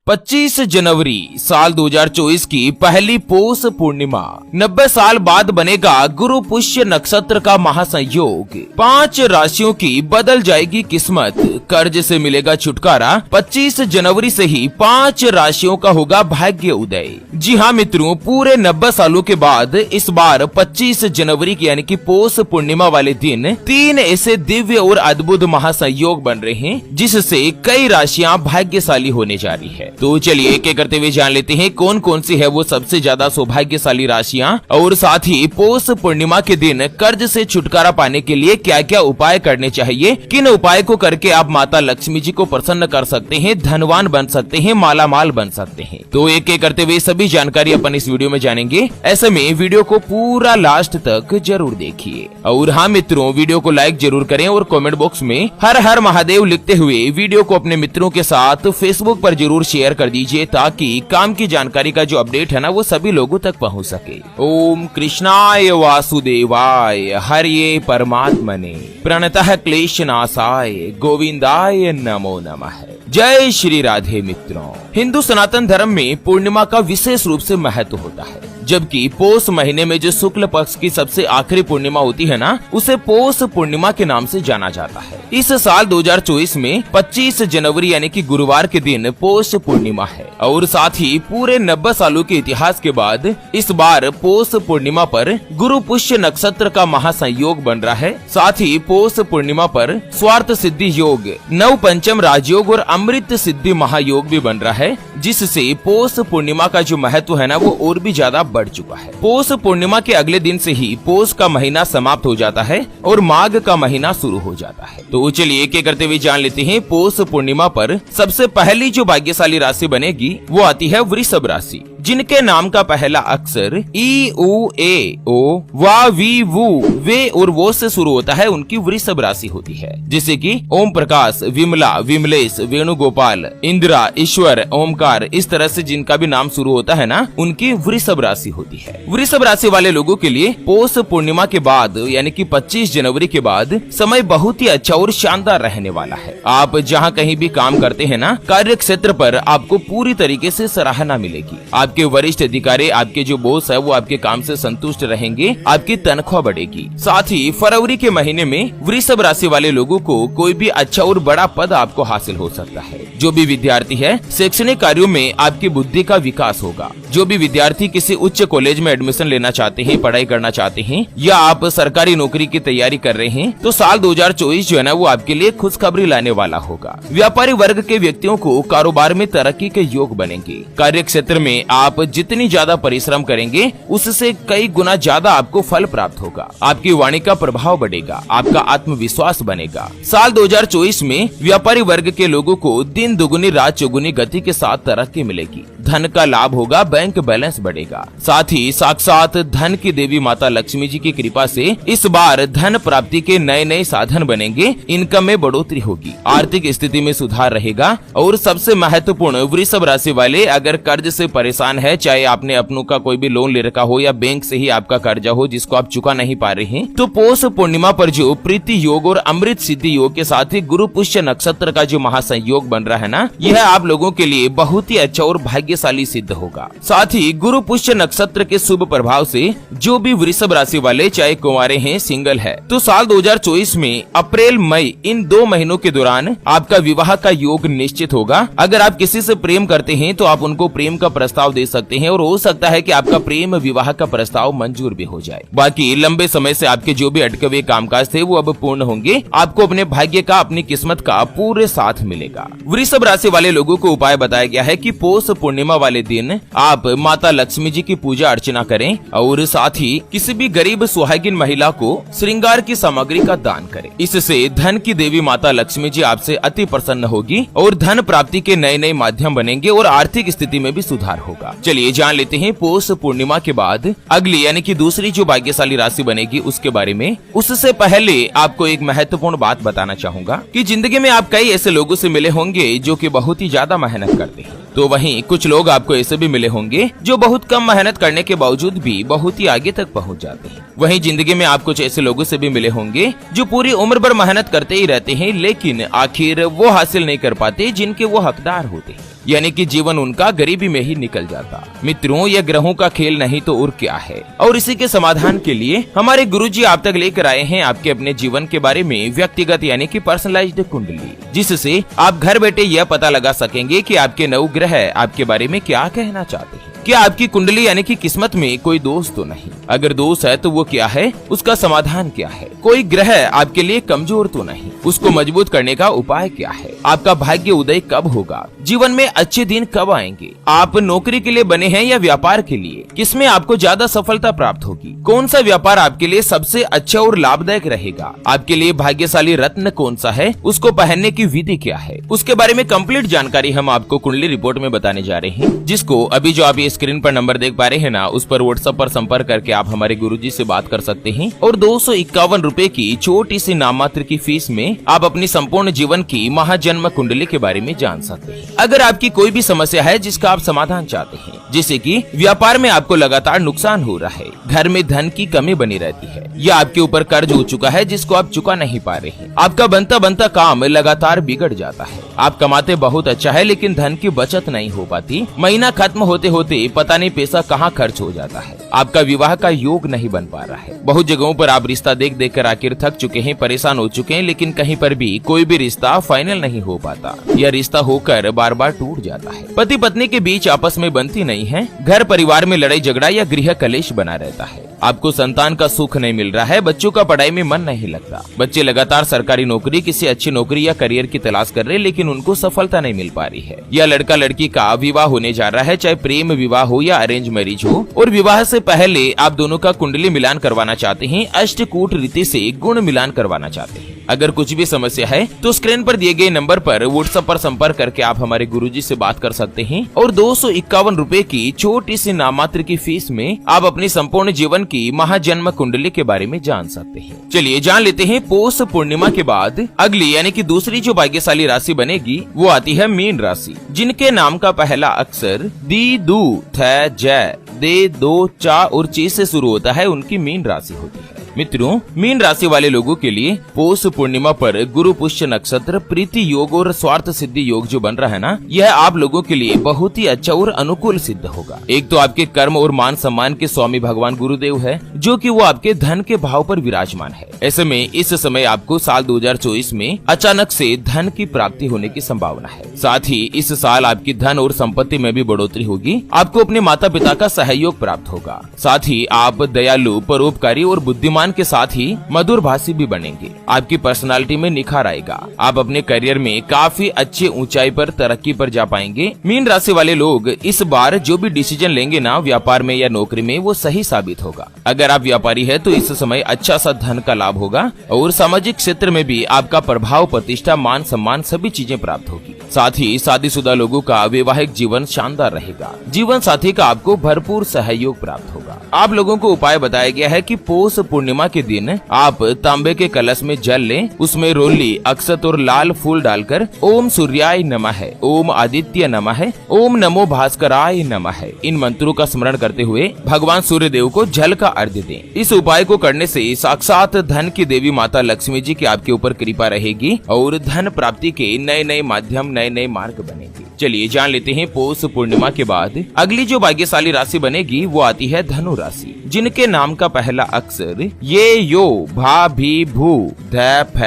25 जनवरी साल 2024 की पहली पौष पूर्णिमा। 90 साल बाद बनेगा गुरु पुष्य नक्षत्र का महासंयोग। 5 राशियों की बदल जाएगी किस्मत, कर्ज से मिलेगा छुटकारा। 25 जनवरी से ही 5 राशियों का होगा भाग्य उदय। जी हाँ मित्रों, पूरे 90 सालों के बाद इस बार 25 जनवरी की यानी कि पौष पूर्णिमा वाले दिन 3 ऐसे दिव्य और अद्भुत महासंयोग बन रहे हैं जिससे कई राशियां भाग्यशाली होने जा रही है। तो चलिए एक एक करते हुए जान लेते हैं कौन कौन सी है वो सबसे ज्यादा सौभाग्यशाली राशियां, और साथ ही पौष पूर्णिमा के दिन कर्ज से छुटकारा पाने के लिए क्या क्या उपाय करने चाहिए, किन उपाय को करके आप माता लक्ष्मी जी को प्रसन्न कर सकते हैं, धनवान बन सकते हैं, मालामाल बन सकते हैं। तो एक एक करते हुए सभी जानकारी अपन इस वीडियो में जानेंगे। ऐसे में वीडियो को पूरा लास्ट तक जरूर देखिए। और हाँ मित्रों, वीडियो को लाइक जरूर करें और कमेंट बॉक्स में हर हर महादेव लिखते हुए वीडियो को अपने मित्रों के साथ फेसबुक पर जरूर शेयर कर दीजिए ताकि काम की जानकारी का जो अपडेट है ना वो सभी लोगों तक पहुंच सके। ओम कृष्णाय वासुदेवाय हरिये परमात्मने प्रणतः क्लेशनाशाय गोविंदाय नमो नमः। जय श्री राधे। मित्रों, हिंदू सनातन धर्म में पूर्णिमा का विशेष रूप से महत्व होता है, जबकि पौष महीने में जो शुक्ल पक्ष की सबसे आखिरी पूर्णिमा होती है ना उसे पौष पूर्णिमा के नाम से जाना जाता है। इस साल 2024 में 25 जनवरी यानी कि गुरुवार के दिन पौष पूर्णिमा है, और साथ ही पूरे 90 सालों के इतिहास के बाद इस बार पौष पूर्णिमा पर गुरु पुष्य नक्षत्र का महासंयोग बन रहा है। साथ ही पौष पूर्णिमा पर स्वार्थ सिद्धि योग, नव पंचम राजयोग और अमृत सिद्धि महायोग भी बन रहा है, जिससे पौष पूर्णिमा का जो महत्व है ना वो और भी ज्यादा बढ़ चुका है। पौष पूर्णिमा के अगले दिन से ही पौष का महीना समाप्त हो जाता है और माघ का महीना शुरू हो जाता है। तो चलिए एक एक करते हुए जान लेते हैं। पौष पूर्णिमा पर सबसे पहली जो भाग्यशाली राशि बनेगी वो आती है वृषभ राशि, जिनके नाम का पहला अक्षर ई उ ए ओ वा वी वु वे और वो से शुरू होता है, उनकी वृषभ राशि होती है। जैसे कि ओम प्रकाश, विमला, विमलेश, वेणुगोपाल, इंदिरा, ईश्वर, ओमकार, इस तरह से जिनका भी नाम शुरू होता है ना उनकी वृषभ राशि होती है। वृषभ राशि वाले लोगों के लिए पौष पूर्णिमा के बाद यानी कि 25 जनवरी के बाद समय बहुत ही अच्छा और शानदार रहने वाला है। आप जहाँ कहीं भी काम करते हैं ना, कार्य क्षेत्र पर आपको पूरी तरीके से सराहना मिलेगी। आपके वरिष्ठ अधिकारी, आपके जो बॉस है वो आपके काम से संतुष्ट रहेंगे, आपकी तनख्वाह बढ़ेगी। साथ ही फरवरी के महीने में वृषभ राशि वाले लोगों को कोई भी अच्छा और बड़ा पद आपको हासिल हो सकता है। जो भी विद्यार्थी है शैक्षणिक कार्यों में आपकी बुद्धि का विकास होगा। जो भी विद्यार्थी किसी उच्च कॉलेज में एडमिशन लेना चाहते हैं, पढ़ाई करना चाहते हैं, या आप सरकारी नौकरी की तैयारी कर रहे हैं, तो साल 2024 जो है ना वो आपके लिए खुशखबरी लाने वाला होगा। व्यापारी वर्ग के व्यक्तियों को कारोबार में तरक्की के योग बनेंगे। कार्य क्षेत्र में आप जितनी ज्यादा परिश्रम करेंगे उससे कई गुना ज्यादा आपको फल प्राप्त होगा। आपकी वाणी का प्रभाव बढ़ेगा, आपका आत्मविश्वास बनेगा। साल 2024 में व्यापारी वर्ग के लोगों को दिन दुगुनी रात चौगुनी गति के साथ तरक्की मिलेगी। धन का लाभ होगा, बैंक बैलेंस बढ़ेगा। साथ ही साक्षात धन की देवी माता लक्ष्मी जी की कृपा से इस बार धन प्राप्ति के नए नए साधन बनेंगे। इनकम में बढ़ोतरी होगी, आर्थिक स्थिति में सुधार रहेगा। और सबसे महत्वपूर्ण, वृषभ राशि वाले अगर कर्ज से परेशान है, चाहे आपने अपनों का कोई भी लोन ले रखा हो या बैंक से ही आपका कर्जा हो जिसको आप चुका नहीं पा रहे हैं, तो पौष पूर्णिमा पर जो प्रीति योग और अमृत सिद्धि योग के साथ ही गुरु पुष्य नक्षत्र का जो महासंयोग बन रहा है ना, यह आप लोगों के लिए बहुत ही अच्छा और भाग्यशाली सिद्ध होगा। साथ ही गुरु पुष्य नक्षत्र के शुभ प्रभाव से जो भी वृषभ राशि वाले चाहे कुंवारे हैं, सिंगल है, तो साल 2024 में अप्रैल मई इन 2 महीनों के दौरान आपका विवाह का योग निश्चित होगा। अगर आप किसी से प्रेम करते हैं तो आप उनको प्रेम का प्रस्ताव दे सकते हैं और हो सकता है कि आपका प्रेम विवाह का प्रस्ताव मंजूर भी हो जाए। बाकी लंबे समय से आपके जो भी अटके हुए कामकाज थे वो अब पूर्ण होंगे। आपको अपने भाग्य का, अपनी किस्मत का पूरे साथ मिलेगा। वृषभ राशि वाले लोगों को उपाय बताया गया है कि पौष पूर्णिमा वाले दिन आप माता लक्ष्मी जी की पूजा अर्चना करें और साथ ही किसी भी गरीब सुहागिन महिला को श्रृंगार की सामग्री का दान करें। इससे धन की देवी माता लक्ष्मी जी आपसे अति प्रसन्न होगी और धन प्राप्ति के नए नए माध्यम बनेंगे और आर्थिक स्थिति में भी सुधार होगा। चलिए जान लेते हैं पौष पूर्णिमा के बाद अगली यानी कि दूसरी जो भाग्यशाली राशि बनेगी उसके बारे में। उससे पहले आपको एक महत्वपूर्ण बात बताना चाहूंगा कि जिंदगी में आप कई ऐसे लोगों से मिले होंगे जो कि बहुत ही ज्यादा मेहनत करते हैं, तो वहीं कुछ लोग आपको ऐसे भी मिले होंगे जो बहुत कम मेहनत करने के बावजूद भी बहुत ही आगे तक पहुंच जाते हैं। वहीं जिंदगी में आप कुछ ऐसे लोगों से भी मिले होंगे जो पूरी उम्र भर मेहनत करते ही रहते हैं लेकिन आखिर वो हासिल नहीं कर पाते जिनके वो हकदार होते हैं। यानी कि जीवन उनका गरीबी में ही निकल जाता। मित्रों, यह ग्रहों का खेल नहीं तो और क्या है। और इसी के समाधान के लिए हमारे गुरुजी आप तक लेकर आए हैं आपके अपने जीवन के बारे में व्यक्तिगत यानी कि पर्सनलाइज्ड कुंडली, जिससे आप घर बैठे यह पता लगा सकेंगे कि आपके नवग्रह आपके बारे में क्या कहना चाहते हैं। क्या आपकी कुंडली यानी कि किस्मत में कोई दोष तो नहीं? अगर दोष है तो वो क्या है, उसका समाधान क्या है? कोई ग्रह आपके लिए कमजोर तो नहीं, उसको मजबूत करने का उपाय क्या है? आपका भाग्य उदय कब होगा? जीवन में अच्छे दिन कब आएंगे? आप नौकरी के लिए बने हैं या व्यापार के लिए? किसमें आपको ज्यादा सफलता प्राप्त होगी? कौन सा व्यापार आपके लिए सबसे अच्छा और लाभदायक रहेगा? आपके लिए भाग्यशाली रत्न कौन सा है? उसको पहनने की विधि क्या है? उसके बारे में कंप्लीट जानकारी हम आपको कुंडली रिपोर्ट में बताने जा रहे हैं, जिसको अभी जो आप स्क्रीन पर नंबर देख पा रहे हैं ना, उस पर व्हाट्सएप पर संपर्क करके आप हमारे गुरुजी से बात कर सकते हैं और 251 रुपए की छोटी सी नाम मात्र की फीस में आप अपनी संपूर्ण जीवन की महाजन्म कुंडली के बारे में जान सकते हैं। अगर आपकी कोई भी समस्या है जिसका आप समाधान चाहते हैं, जैसे कि व्यापार में आपको लगातार नुकसान हो रहा है, घर में धन की कमी बनी रहती है, या आपके ऊपर कर्ज हो चुका है जिसको आप चुका नहीं पा रहे हैं, आपका बनता बनता काम लगातार बिगड़ जाता है, आप कमाते बहुत अच्छा है लेकिन धन की बचत नहीं हो पाती, महीना खत्म होते होते पता नहीं पैसा कहाँ खर्च हो जाता है, आपका विवाह का योग नहीं बन पा रहा है, बहुत जगहों पर आप रिश्ता देख देख कर आखिर थक चुके हैं, परेशान हो चुके हैं, लेकिन कहीं पर भी कोई भी रिश्ता फाइनल नहीं हो पाता, यह रिश्ता होकर बार बार टूट जाता है, पति पत्नी के बीच आपस में बनती नहीं है, घर परिवार में लड़ाई झगड़ा या गृह कलेश बना रहता है, आपको संतान का सुख नहीं मिल रहा है, बच्चों का पढ़ाई में मन नहीं लगता, बच्चे लगातार सरकारी नौकरी, किसी अच्छी नौकरी या करियर की तलाश कर रहे हैं लेकिन उनको सफलता नहीं मिल पा रही है, या लड़का लड़की का विवाह होने जा रहा है, चाहे प्रेम विवाह हो या अरेंज मैरिज हो, और विवाह से पहले आप दोनों का कुंडली मिलान करवाना चाहते हैं, अष्टकूट रीति से गुण मिलान करवाना चाहते हैं। अगर कुछ भी समस्या है तो स्क्रीन पर दिए गए नंबर पर व्हाट्सएप पर संपर्क करके आप हमारे गुरुजी से बात कर सकते हैं और 251 रुपए की छोटी सी नाम मात्र की फीस में आप अपनी संपूर्ण जीवन की महाजन्म कुंडली के बारे में जान सकते हैं। चलिए जान लेते हैं पौष पूर्णिमा के बाद अगली यानी कि दूसरी जो भाग्यशाली राशि बनेगी वो आती है मीन राशि, जिनके नाम का पहला अक्षर दी, दू, थ, ज, दे, दो, चा और ची से शुरू होता है, उनकी मीन राशि होती है। मित्रों, मीन राशि वाले लोगों के लिए पौष पूर्णिमा पर गुरु पुष्य नक्षत्र, प्रीति योग और स्वार्थ सिद्धि योग जो बन रहा है ना, यह आप लोगों के लिए बहुत ही अच्छा और अनुकूल सिद्ध होगा। एक तो आपके कर्म और मान सम्मान के स्वामी भगवान गुरुदेव है, जो कि वो आपके धन के भाव पर विराजमान है। ऐसे में इस समय आपको साल 2024 में अचानक से धन की प्राप्ति होने की संभावना है। साथ ही इस साल आपकी धन और संपत्ति में भी बढ़ोतरी होगी, आपको अपने माता पिता का सहयोग प्राप्त होगा। साथ ही आप दयालु, परोपकारी और बुद्धिमान के साथ ही मधुर भाषी भी बनेंगे। आपकी पर्सनालिटी में निखार आएगा, आप अपने करियर में काफी अच्छे ऊंचाई पर तरक्की पर जा पाएंगे। मीन राशि वाले लोग इस बार जो भी डिसीजन लेंगे ना, व्यापार में या नौकरी में, वो सही साबित होगा। अगर आप व्यापारी है तो इस समय अच्छा सा धन का लाभ होगा और सामाजिक क्षेत्र में भी आपका प्रभाव, प्रतिष्ठा, मान सम्मान सभी चीजें प्राप्त होगी। साथ ही शादीशुदा लोगों का वैवाहिक जीवन शानदार रहेगा, जीवन साथी का आपको भरपूर सहयोग प्राप्त होगा। आप लोगों को उपाय बताया गया है कि पौष पूर्णिमा के दिन आप तांबे के कलश में जल लें, उसमें रोली, अक्षत और लाल फूल डालकर ओम सूर्याय नमः, ओम आदित्य नमः, ओम नमो भास्कराय नमः, इन मंत्रों का स्मरण करते हुए भगवान सूर्य देव को जल का अर्घ्य दें। इस उपाय को करने से साक्षात धन की देवी माता लक्ष्मी जी की आपके ऊपर कृपा रहेगी और धन प्राप्ति के नए नए माध्यम, नए नए मार्ग बनेंगे। चलिए जान लेते हैं पौष पूर्णिमा के बाद अगली जो भाग्यशाली राशि बनेगी वो आती है धनु राशि, जिनके नाम का पहला अक्षर ये, यो, भा, भी, भू, ध, फ,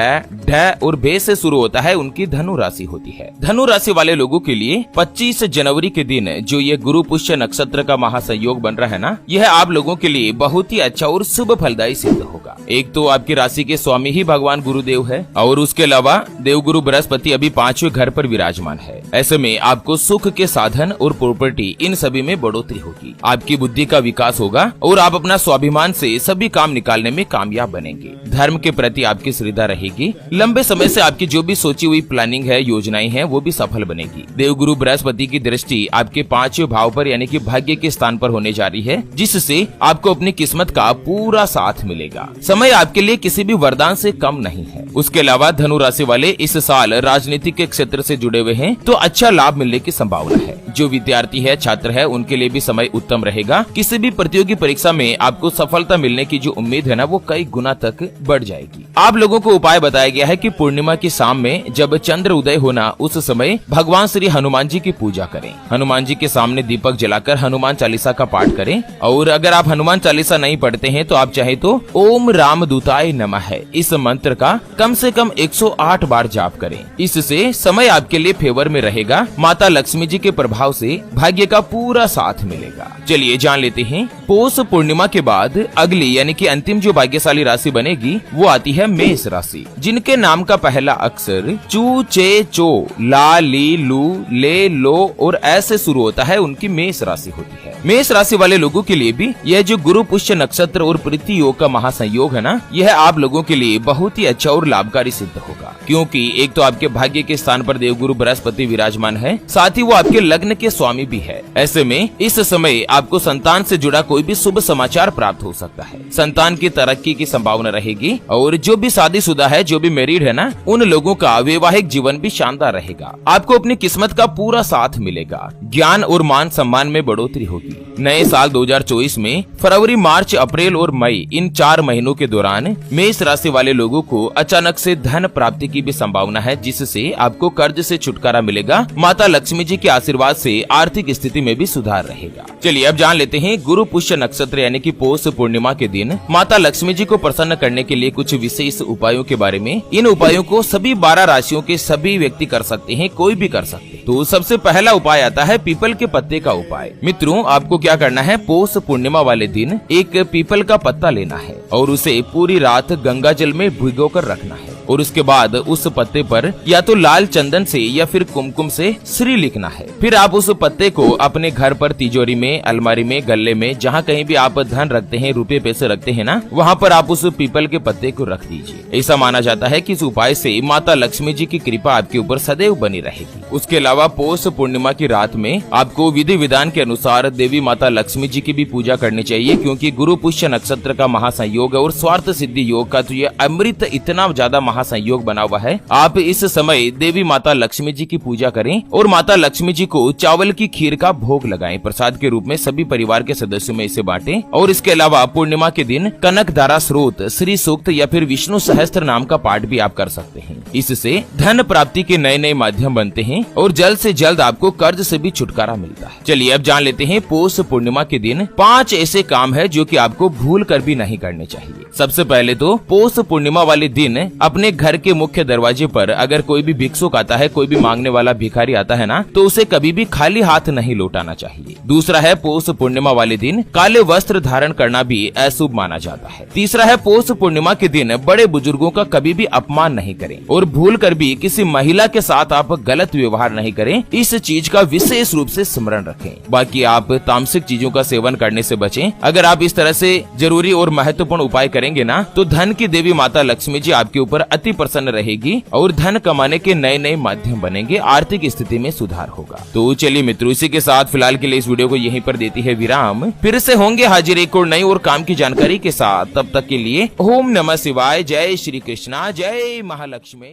ढ और भे से शुरू होता है, उनकी धनु राशि होती है। धनु राशि वाले लोगों के लिए 25 जनवरी के दिन जो ये गुरु पुष्य नक्षत्र का महासंयोग बन रहा है ना, यह आप लोगों के लिए बहुत ही अच्छा और शुभ फलदायी सिद्ध होगा। एक तो आपकी राशि के स्वामी ही भगवान गुरुदेव है और उसके अलावा देवगुरु बृहस्पति अभी 5वें घर पर विराजमान है। ऐसे में आपको सुख के साधन और प्रॉपर्टी, इन सभी में बढ़ोतरी होगी, आपकी बुद्धि का विकास होगा और आप अपना स्वाभिमान से सभी काम निकालने में कामयाब बनेंगे। धर्म के प्रति आपकी श्रद्धा रहेगी, लंबे समय से आपकी जो भी सोची हुई प्लानिंग है, योजनाएं हैं, वो भी सफल बनेगी। देवगुरु बृहस्पति की दृष्टि आपके 5वें भाव पर यानी कि भाग्य के स्थान पर होने जा रही है, जिससे आपको अपनी किस्मत का पूरा साथ मिलेगा। समय आपके लिए किसी भी वरदान से कम नहीं है। उसके अलावा धनु राशि वाले इस साल राजनीतिक के क्षेत्र से जुड़े हुए हैं तो अच्छा लाभ मिलने की संभावना है। जो विद्यार्थी है, छात्र है, उनके लिए भी समय उत्तम रहेगा। किसी भी प्रतियोगी की परीक्षा में आपको सफलता मिलने की जो उम्मीद है ना वो कई गुना तक बढ़ जाएगी। आप लोगों को उपाय बताया गया है कि पूर्णिमा की शाम में जब चंद्र उदय होना उस समय भगवान श्री हनुमान जी की पूजा करें। हनुमान जी के सामने दीपक जलाकर हनुमान चालीसा का पाठ करें। और अगर आप हनुमान चालीसा नहीं पढ़ते हैं तो आप चाहे तो ओम रामदूताय नमः इस मंत्र का कम से कम 108 बार जाप करें। इससे समय आपके लिए फेवर में रहेगा। माता लक्ष्मी जी के प्रभाव से भाग्य का पूरा साथ मिलेगा। चलिए जान लेते हैं पौष पूर्णिमा के बाद अगली यानी कि अंतिम जो भाग्यशाली राशि बनेगी वो आती है मेष राशि, जिनके नाम का पहला अक्षर चू चे चो ला ली लू ले लो और ऐसे शुरू होता है, उनकी मेष राशि होती है। मेष राशि वाले लोगों के लिए भी यह जो गुरु पुष्य नक्षत्र और प्रीति योग का महासंयोग है ना, यह आप लोगों के लिए बहुत ही अच्छा और लाभकारी सिद्ध होगा। क्योंकि एक तो आपके भाग्य के स्थान पर देवगुरु बृहस्पति विराजमान है, साथ ही वो आपके लग्न के स्वामी भी है। ऐसे में इस समय आपको संतान से जुड़ा कोई भी शुभ समाचार प्राप्त हो सकता है। संतान की तरक्की की संभावना रहेगी और जो भी शादीशुदा है, जो भी मैरिड है ना, उन लोगों का वैवाहिक जीवन भी शानदार रहेगा। आपको अपनी किस्मत का पूरा साथ मिलेगा। ज्ञान और मान सम्मान में बढ़ोतरी होगी। नए साल 2024 में फरवरी, मार्च, अप्रैल और मई इन 4 महीनों के दौरान मेष राशि वाले लोगों को अचानक से धन प्राप्ति की भी संभावना है, जिससे आपको कर्ज से छुटकारा मिलेगा। माता लक्ष्मी जी के आशीर्वाद से आर्थिक स्थिति में भी सुधार रहेगा। चलिए अब जान लेते हैं गुरु पुष्य नक्षत्र यानी कि पौष पूर्णिमा के दिन माता लक्ष्मी जी को प्रसन्न करने के लिए कुछ विशेष उपायों के बारे में। इन उपायों को सभी 12 राशियों के सभी व्यक्ति कर सकते हैं, कोई भी कर सकते हैं। तो सबसे पहला उपाय आता है पीपल के पत्ते का उपाय। मित्रों, आपको क्या करना है, पौष पूर्णिमा वाले दिन एक पीपल का पत्ता लेना है और उसे पूरी रात गंगा जल में भिगोकर रखना है और उसके बाद उस पत्ते पर या तो लाल चंदन से या फिर कुमकुम से श्री लिखना है। फिर आप उस पत्ते को अपने घर पर तिजोरी में, अलमारी में, गल्ले में, जहाँ कहीं भी आप धन रखते हैं, रुपए पैसे रखते हैं ना, वहाँ पर आप उस पीपल के पत्ते को रख दीजिए। ऐसा माना जाता है कि इस उपाय से माता लक्ष्मी जी की कृपा आपके ऊपर सदैव बनी रहेगी। उसके अलावा पौष पूर्णिमा की रात में आपको विधि विधान के अनुसार देवी माता लक्ष्मी जी की भी पूजा करनी चाहिए, क्योंकि गुरु पुष्य नक्षत्र का महासंयोग और स्वार्थ सिद्धि योग का तो ये अमृत इतना ज्यादा महासंयोग बना हुआ है। आप इस समय देवी माता लक्ष्मी जी की पूजा करें और माता लक्ष्मी जी को चावल की खीर का भोग लगाएं। प्रसाद के रूप में सभी परिवार के सदस्यों में इसे बांटें। और इसके अलावा पूर्णिमा के दिन कनक धारा स्रोत, श्री सूक्त या फिर विष्णु सहस्त्र नाम का पाठ भी आप कर सकते हैं। इससे धन प्राप्ति के नए नए माध्यम बनते हैं और जल्द से जल्द आपको कर्ज से भी छुटकारा मिलता है। चलिए अब जान लेते हैं पौष पूर्णिमा के दिन 5 ऐसे काम है जो कि आपको भूल कर भी नहीं करने चाहिए। सबसे पहले तो पौष पूर्णिमा वाले दिन अपने घर के मुख्य दरवाजे पर अगर कोई भी भिक्षुक आता है, कोई भी मांगने वाला भिखारी आता है ना, तो उसे कभी भी खाली हाथ नहीं लौटाना चाहिए। दूसरा है पौष पूर्णिमा वाले दिन काले वस्त्र धारण करना भी अशुभ माना जाता है। तीसरा है पौष पूर्णिमा के दिन बड़े बुजुर्गों का कभी भी अपमान नहीं करें और भूल कर भी किसी महिला के साथ आप गलत व्यवहार नहीं करें। इस चीज का विशेष रूप से स्मरण रखें। बाकी आप तामसिक चीजों का सेवन करने से बचें। अगर आप इस तरह से जरूरी और महत्वपूर्ण उपाय करेंगे ना, तो धन की देवी माता लक्ष्मी जी आपके ऊपर अति प्रसन्न रहेगी और धन कमाने के नए नए माध्यम बनेंगे। आर्थिक स्थिति में सुधार होगा। तो चलिए मित्रों, इसी के साथ फिलहाल के लिए इस वीडियो को यहीं पर देती है विराम। फिर से होंगे हाजिर एक और नई और काम की जानकारी के साथ। तब तक के लिए ओम नमः शिवाय, जय श्री कृष्णा, जय महालक्ष्मी।